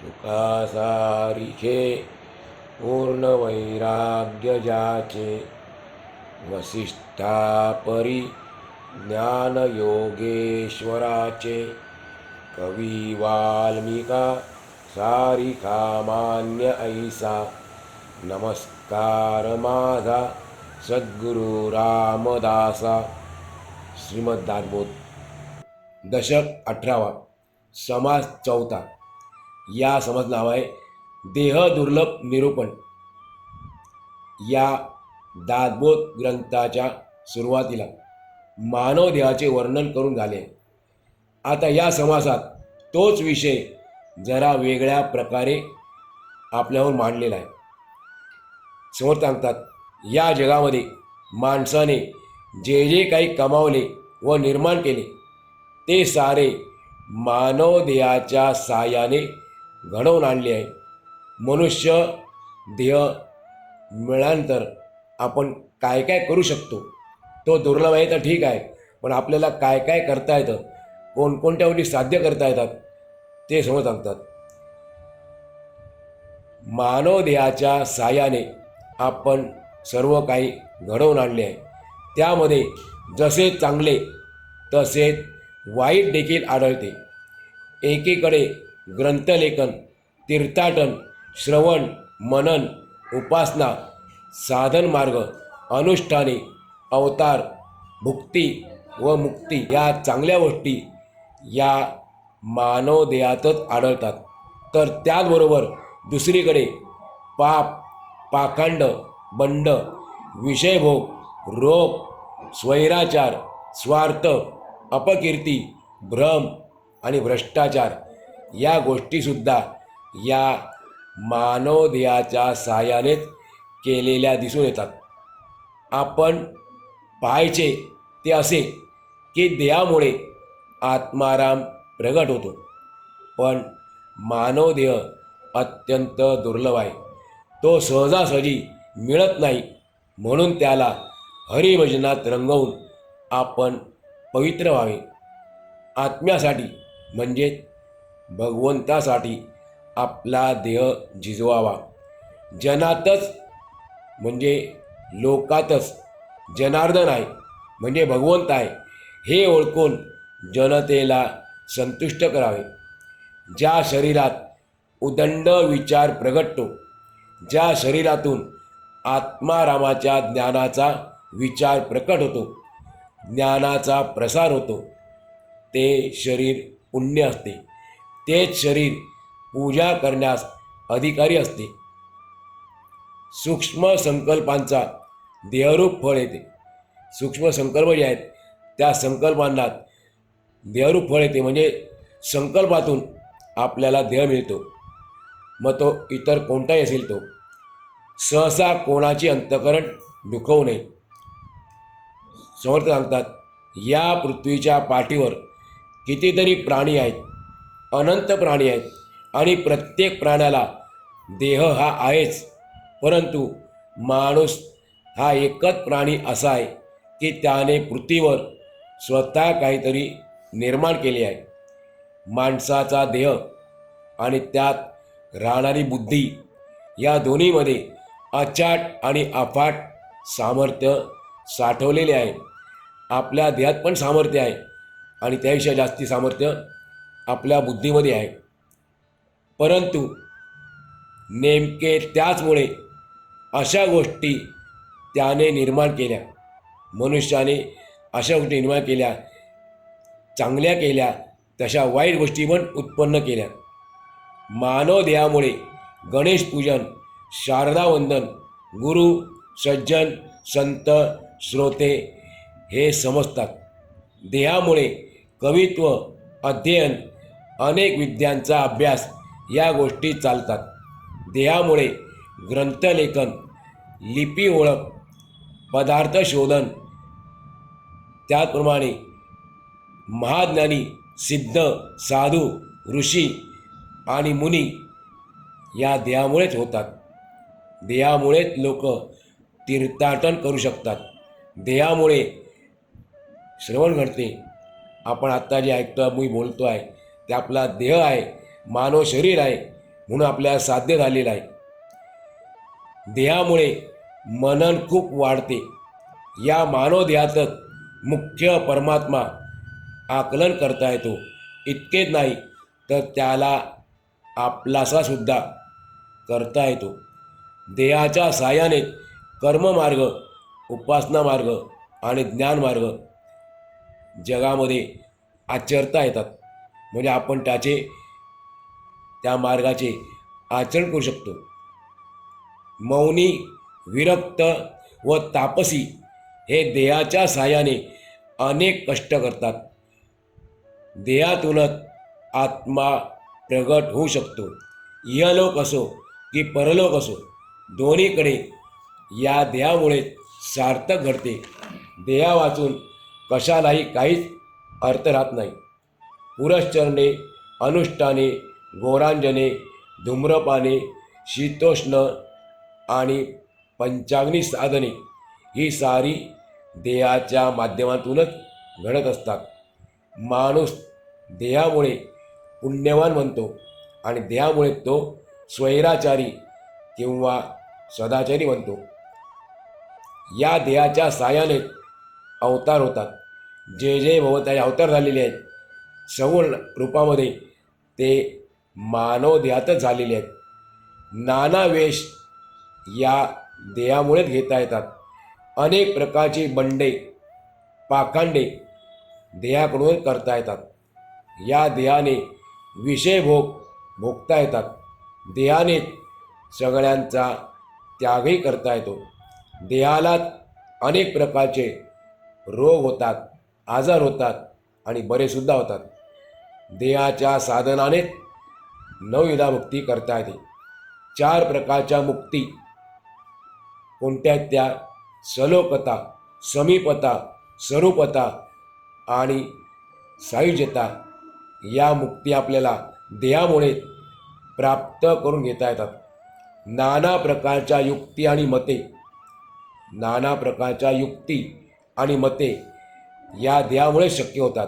सुखासारिखे पूर्ण वैराग्य जाचे वसिष्ठापरी ज्ञान योगेश्वराचे कवी वाल्मिका सारिखा मान्य ऐसा नमस्कार माझा सद्गुरु रामदासा. श्रीमद दासबोध दशक 18वा समास 4. या समज नाव आहे देह दुर्लभ निरूपण. या दासबोध ग्रंथाच्या सुरुवातीला मानव देहाचे वर्णन करून झाले. आता या समासात तोच विषय जरा वेगळ्या प्रकारे आपल्यावर मांडलेला आहे. समोर सांगतात, या जगामध्ये माणसाने जे जे काही कमावले व निर्माण केले ते सारे मानव देहाच्या साहाय्याने घडवून आणले आहे. मनुष्य देह मिळाल्यानंतर आपण काय काय करू शकतो तो दुर्लभ आहे तर ठीक आहे, पण आपल्याला काय काय करता येतं, कोणकोणत्या गोष्टी साध्य करता येतात ते समोर सांगतात. मानव देहाच्या साहाय्याने आपण सर्व काही घडवून आणले आहे. त्यामध्ये जसे चांगले तसेच वाईट देखील आढळते. एकीकडे ग्रंथलेखन, तीर्थाटन, श्रवण, मनन, उपासना, साधन मार्ग, अनुष्ठाने, अवतार, भुक्ती व मुक्ती या चांगल्या गोष्टी या मानव देहातच आढळतात. तर त्याचबरोबर दुसरीकडे पाप, पाखंड, बंड, विषयभोग, रोग, स्वैराचार, स्वार्थ, अपकीर्ती, भ्रम आणि भ्रष्टाचार या गोष्टीसुद्धा या मानव देहाच्या साहाय्यानेच केलेल्या दिसून येतात. आपण पाहायचे ते असे की देहामुळे आत्माराम प्रगट होतो, पण मानव देह अत्यंत दुर्लभ आहे. तो सहजासहजी मिळत नाही. म्हणून त्याला हरिभजनात रंगवून आपण पवित्र व्हावे. आत्म्यासाठी म्हणजे भगवंतासाठी आपला देह झिजवावा. जनातच म्हणजे लोकातच जनार्दन आहे म्हणजे भगवंत आहे हे ओळखून जनतेला संतुष्ट करावे. ज्या शरीरात उदंड विचार प्रगटतो, ज्या शरीरातून आत्मारामाच्या ज्ञानाचा विचार प्रकट होतो, ज्ञानाचा प्रसार होतो, ते शरीर पुण्य असते. तेच शरीर पूजा करण्यास अधिकारी असते. सूक्ष्म संकल्पांचा देहरूप फळ येते. सूक्ष्म संकल्प जे आहेत त्या संकल्पांना देहरूप फळ येते, म्हणजे संकल्पातून आपल्याला देह मिळतो. मग तो इतर कोणताही असेल तो. सहसा कोणाची अंतःकरण दुखवू नये. समर्थ सांगतात, या पृथ्वीच्या पाठीवर कितीतरी प्राणी आहेत, अनंत प्राणी आहेत, आणि प्रत्येक प्राण्याला देह हा आहेच. परंतु माणूस हा एकच प्राणी असा आहे की त्याने पृथ्वीवर स्वतः काहीतरी निर्माण केले आहे. माणसाचा देह आणि त्यात राहणारी बुद्धी या दोन्हीमध्ये अचाट आणि अफाट सामर्थ्य साठवलेले आहे. आपल्या देहात पण सामर्थ्य आहे आणि त्याविषयी जास्ती सामर्थ्य आपल्या बुद्धीमध्ये आहे. परंतु नेमके त्याचमुळे अशा गोष्टी त्याने निर्माण केल्या, मनुष्याने अशा गोष्टी निर्माण केल्या, चांगल्या केल्या, तशा वाईट गोष्टी पण उत्पन्न केल्या. मानव देहामुळे गणेश पूजन, शारदा वंदन, गुरु, सज्जन, संत, श्रोते हे समजतात. देहामुळे कवित्व, अध्ययन, अनेक विद्यांचा अभ्यास या गोष्टी चालतात. देहामुळे ग्रंथलेखन, लिपी ओळख, पदार्थ शोधन, त्याचप्रमाणे महाज्ञानी, सिद्ध, साधू, ऋषी आणि मुनी या देहामुळेच होतात. देहामुळेच लोक तीर्थाटन करू शकतात. देहामुळे श्रवण घडते. आपण आत्ता जे ऐकतो, मी बोलतो आहे ते आपला देह आहे, मानव शरीर आहे. म्हणून आपल्याला साध्य झालेलं आहे. देहामुळे मनन खूप वाढते. या मानव देहातच मुख्य परमात्मा आकलन करता येतो. इतकेच नाही तर त्याला आपलासा सुद्धा करता येतो. देहाच्या साहाय्याने कर्ममार्ग, उपासना मार्ग आणि ज्ञानमार्ग जगामध्ये आचरता येतात. म्हणजे आपण त्या मार्गाचे आचरण करू शकतो. मौनी, विरक्त व तापसी हे देहाच्या साहाय्याने अनेक कष्ट करतात. देहातूनच आत्मा प्रगट होऊ शकतो. इहलोक असो की परलोक असो, दोन्हीकडे या देहामुळे सार्थक घडते. देहा वाचून कशालाही काहीच अर्थ राहत नाही. पुरश्चरणे, अनुष्ठाने, घोरांजने, धूम्रपाने, शीतोष्ण आणि पंचाग्नी साधने ही सारी देहाच्या माध्यमातूनच घडत असतात. माणूस देहामुळे पुण्यवान बनतो आणि देहामुळे तो स्वैराचारी किंवा सदाचारी बनतो. या देहाच्या साहाय्याने अवतार होतात. जे जे भवताचे अवतार झालेले आहेत सगुण रूपामध्ये ते मानव देहातच झालेले आहेत. नाना वेश या देहामुळेच घेता येतात. अनेक प्रकारची बंडे, पाखंडे देहाकडून करता येतात. या देहाने विषय भोगता येतात. देहाने सगळ्यांचा त्यागही करता येतो. देहाला अनेक प्रकारचे रोग होतात, आजार होतात आणि बरेसुद्धा होतात. देहाच्या साधनाने नवविधा मुक्ती करता येते. 4 प्रकारच्या मुक्ती कोणत्या? त्या सलोकता, समीपता, स्वरूपता आणि सायुज्यता. या मुक्ती आपल्याला देहामुळे प्राप्त करून घेता येतात. नाना प्रकारच्या युक्ती आणि मते या देहामुळे शक्य होतात.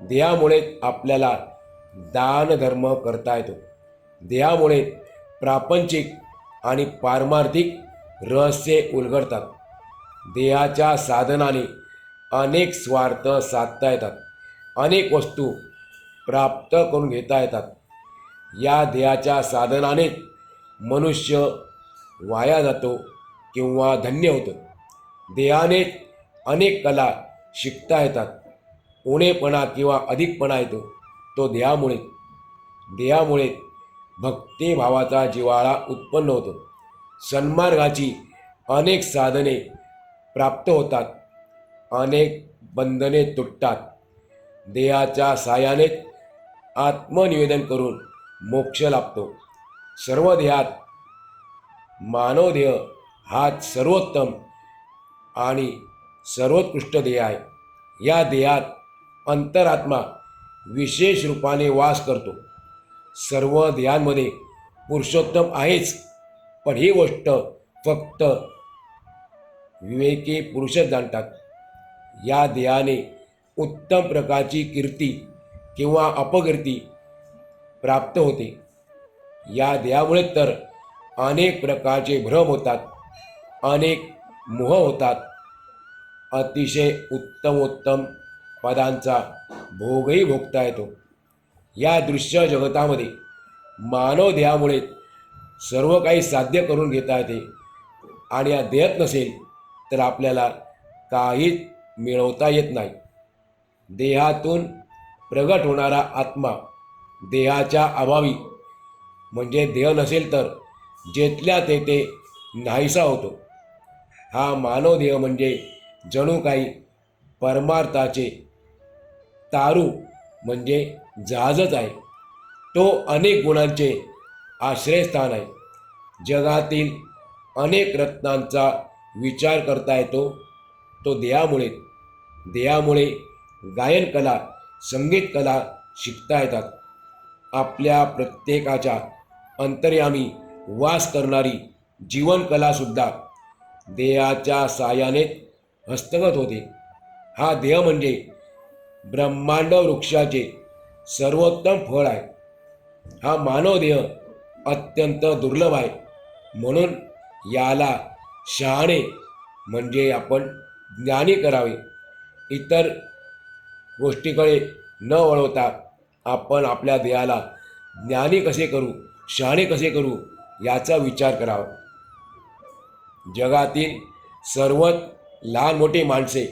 देहामुळे आपल्याला दान धर्म करता येतो. देहामुळे प्रापंचिक आणि पारमार्थिक रहस्ये उलगडतात. देहाच्या साधनाने अनेक स्वार्थ साधता येतात. अनेक वस्तू प्राप्त करून घेता येतात. या देहाच्या साधनाने मनुष्य वाया जातो किंवा धन्य होतो. देहाने अनेक कला शिकता येतात. उणेपणा किंवा अधिकपणा येतो तो देहामुळे भक्तिभावाचा जिव्हाळा उत्पन्न होतो. सन्मार्गाची अनेक साधने प्राप्त होतात. अनेक बंधने तुटतात. देहाच्या साहाय्याने आत्मनिवेदन करून मोक्ष लाभतो. सर्व देहात मानव देह हाच सर्वोत्तम आणि सर्वोत्कृष्ट देह आहे. या देहात अंतरात्मा विशेष रूपाने वास करतो. सर्व देहांमध्ये पुरुषोत्तम आहेच, पण ही गोष्ट फक्त विवेकी पुरुषच जाणतात. या देहाने उत्तम प्रकारची कीर्ती किंवा अपकीर्ती प्राप्त होते. या देहामुळे तर अनेक प्रकारचे भ्रम होतात, अनेक मोह होतात. अतिशय उत्तमोत्तम पदांचा भोगही भोगता येतो. या दृश्य जगतामध्ये मानव देहामुळे सर्व काही साध्य करून घेता येते आणि या देहत नसेल तर आपल्याला काहीच मिळवता येत नाही. देहातून प्रगट होणारा आत्मा देहाच्या अभावी म्हणजे देह नसेल तर जेथल्या तेथे नाहीसा होतो. हा मानव देह म्हणजे जणू काही परमार्थाचे तारू म्हणजे जहाजच आहे. तो अनेक गुणांचे आश्रयस्थान आहे. जगातील अनेक रत्नांचा विचार करता येतो तो देहामुळे गायन कला, संगीत कला शिकता येतात. आपल्या प्रत्येकाच्या अंतर्यामी वास करणारी जीवनकलासुद्धा देहाच्या साहाय्याने हस्तगत होते. हा देह म्हणजे ब्रह्मांड वृक्षाचे सर्वोत्तम फळ आहे. हा मानव देह अत्यंत दुर्लभ आहे. म्हणून याला शहाणे म्हणजे आपण ज्ञानी करावे. इतर गोष्टीकडे न वळवता आपण आपल्या देहाला ज्ञानी कसे करू, शहाणे कसे करू याचा विचार करावा. जगातील सर्वच लहान मोठी माणसे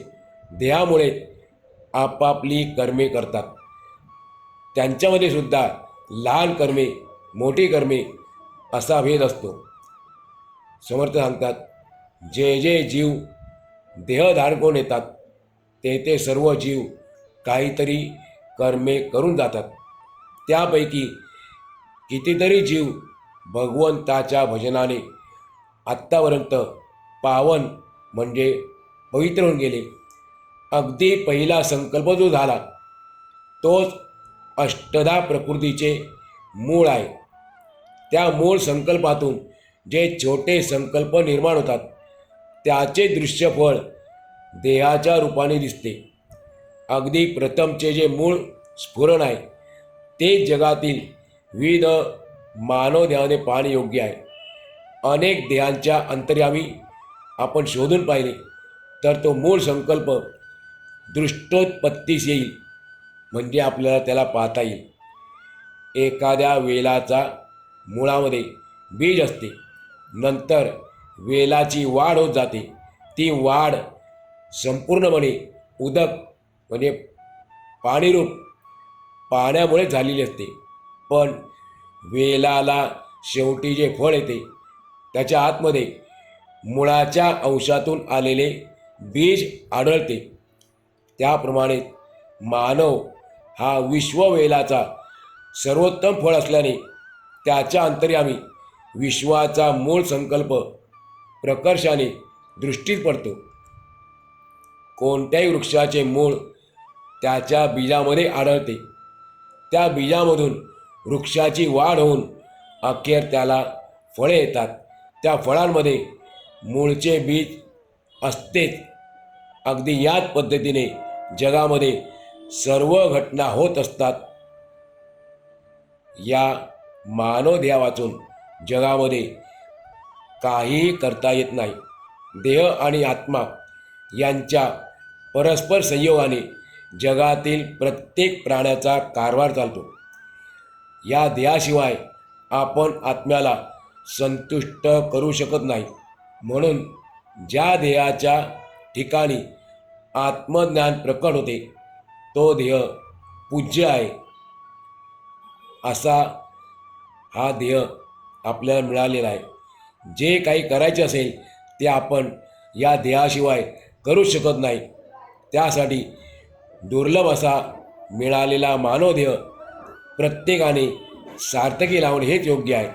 देहामुळे आपापली कर्मे करतात. त्यांच्यामध्ये सुद्धा लहान कर्मे, मोठी कर्मे असा भेद असतो. समर्थ सांगतात, जे जे जीव देह धारण करून येतात ते ते सर्व जीव काहीतरी कर्मे करून जातात. त्यापैकी कितीतरी जीव भगवंताच्या भजनाने आत्तापर्यंत पावन म्हणजे पवित्र होऊन गेले. अगदी पहिला संकल्प जो झाला तोच अष्टधा प्रकृतीचे मूळ आहे. त्या मूळ संकल्पातून जे छोटे संकल्प निर्माण होतात त्याचे दृश्य फळ देहाच्या रूपाने दिसते. अगदी प्रथमचे जे मूळ स्फुरण आहे ते जगातील विविध मानव देहाने पाहणे योग्य आहे. अनेक देहांच्या अंतर्यामी आपण शोधून पाहिले तर तो मूळ संकल्प दृष्टोत्पत्तीस येईल, म्हणजे आपल्याला त्याला पाहता येईल. एखाद्या वेलाचा मुळामध्ये बीज असते, नंतर वेलाची वाढ होत जाते. ती वाढ संपूर्णपणे उदक म्हणजे पाणीरूप पाण्यामुळे झालेली असते. पण वेलाला शेवटी जे फळ येते त्याच्या आतमध्ये मुळाच्या अंशातून आलेले बीज आढळते. त्याप्रमाणे मानव हा विश्ववेलाचा सर्वोत्तम फळ असल्याने त्याच्या अंतर्यामी विश्वाचा मूळ संकल्प प्रकर्षाने दृष्टीस पडतो. कोणत्याही वृक्षाचे मूळ त्याच्या बीजामध्ये आढळते. त्या बीजामधून वृक्षाची वाढ होऊन अखेर त्याला फळे येतात. त्या फळांमध्ये मूळचे बीज असतेच. अगदी याच पद्धतीने जगामध्ये सर्व घटना होत असतात. या मानव देहा वाचून जगामध्ये काहीही करता येत नाही. देह आणि आत्मा यांच्या परस्पर संयोगाने जगातील प्रत्येक प्राण्याचा कारभार चालतो. या देहाशिवाय आपण आत्म्याला संतुष्ट करू शकत नाही. म्हणून ज्या देहाच्या ठिकाणी आत्मज्ञान प्रकट होते तो देह पूज्य आहे. असा हा देह आपल्याला मिळालेला आहे. जे काही करायचे असेल ते आपण या देहाशिवाय करू शकत नाही. त्यासाठी दुर्लभ असा मिळालेला मानवदेह प्रत्येकाने सार्थकी लावणे हेच योग्य आहे.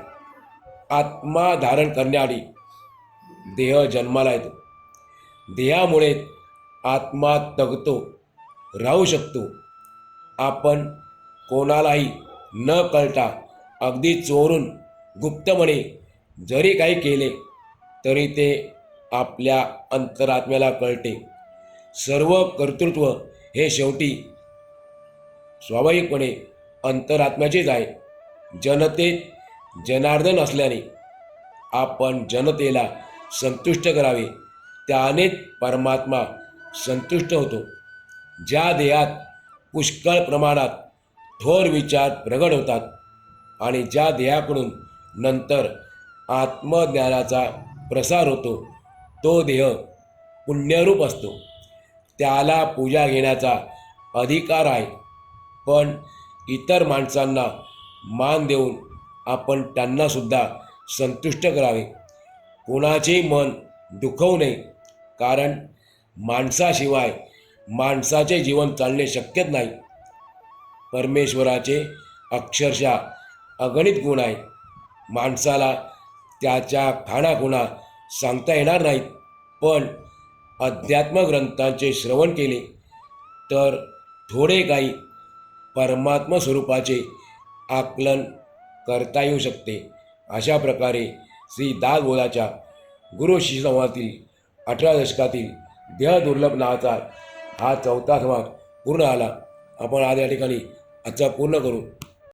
आत्मा धारण करण्याआधी देह जन्माला येतो. देहामुळे आत्मा तगतो, राहू शकतो. आपण कोणालाही न कळता अगदी चोरून गुप्तपणे जरी काही केले तरी ते आपल्या अंतरात्म्याला कळते. सर्व कर्तृत्व हे शेवटी स्वाभाविकपणे अंतरात्म्याचेच आहे. जनतेत जनार्दन असल्याने आपण जनतेला संतुष्ट करावे, त्यानेच परमात्मा संतुष्ट होतो. ज्या देहात पुष्कळ प्रमाणात थोर विचार प्रगट होतात आणि ज्या देहाकडून नंतर आत्मज्ञानाचा प्रसार होतो तो देह पुण्यरूप असतो. त्याला पूजा घेण्याचा अधिकार आहे. पण इतर माणसांना मान देऊन आपण त्यांनासुद्धा संतुष्ट करावे. कोणाचेही मन दुखवू नये, कारण माणसाशिवाय माणसाचे जीवन चालणे शक्यच नाही. परमेश्वराचे अक्षरशः अगणित गुण आहेत. माणसाला त्याच्या खाणाखुणा सांगता येणार नाहीत. पण अध्यात्म ग्रंथांचे श्रवण केले तर थोडे काही परमात्म स्वरूपाचे आकलन करता येऊ शकते. अशा प्रकारे श्री दासबोधाच्या गुरु शिष्य संवादातील 18 दशकातील देह दुर्लभ नावाचा हा 4था संवाद पूर्ण आला. आपण आज या ठिकाणी आजचा पूर्ण करू.